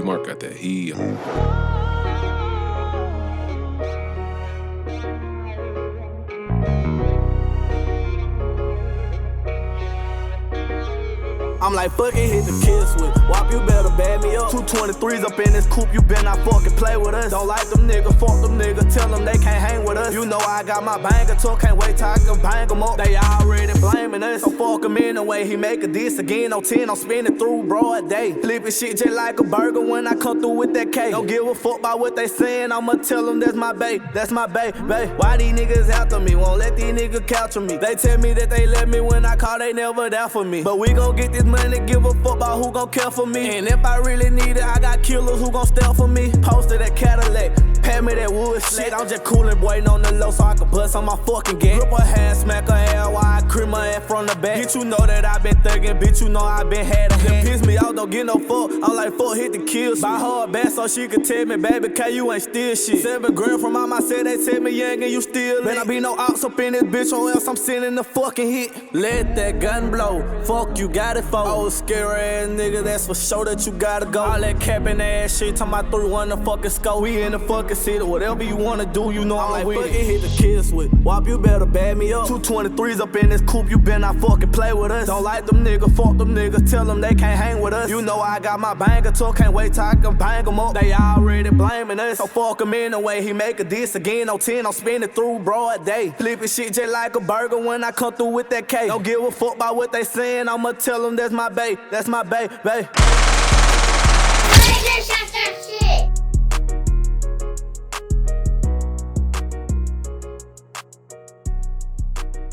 Mark got that heat. I'm like, fuck it, hit the kill switch. Wop, you better bag me up. 223s up in this coupe, you better not fucking play with us. Don't like them niggas, fuck them niggas, tell them they can't hang with us. You know I got my banger took, can't wait till I can bang them up. They already blaming us, so fuck them anyway. He make a diss again, on 10, I'm spinning through broad day. Flipping shit just like a burger when I come through with that cake. Don't give a fuck about what they saying, I'ma tell them that's my bae, that's my bae, bae. Why these niggas after me, won't let these niggas capture me. They tell me that they let me when I call, they never there for me. But we gon' get this money, give a fuck about who gon' care for me. And if I really need it, I got killers who gon' step for me. Posted that Cadillac, pay me that wood shit. I'm just coolin', waiting on the low so I can bust on my fucking gas. Grip her hand, smack her hair while I cream her ass from the back. Bitch, you know that I been thuggin', bitch, you know I been had a hand. Piss me off, don't get no fuck. I'm like, fuck, hit the kill. Buy her a bag so she could tell me, baby, K, you ain't still shit. 7 grand from all my set, they tell me young and you still lit. Better be no ops up in this bitch or else I'm sending the fucking hit. Let that gun blow, fuck you got it for. Oh, scary ass nigga, that's for sure that you gotta go. All that capping ass shit, talking about 3-1 the fucking score. We in the fucking city, whatever you wanna do, you know I'm like, fuck it, hit the kill switch. Wop, you better bag me up. 223s up in this coupe, you better not fucking play with us. Don't like them niggas, fuck them niggas, tell them they can't hang with us. You know I got my banger took, can't wait till I can bang them up. They already blaming us, so fuck them anyway. He make a diss again, on 10, I'm spinning through broad day. Flipping shit just like a burger when I come through with that cake. Don't give a fuck about what they saying, I'ma tell them that's my bae, that's my bae, bae.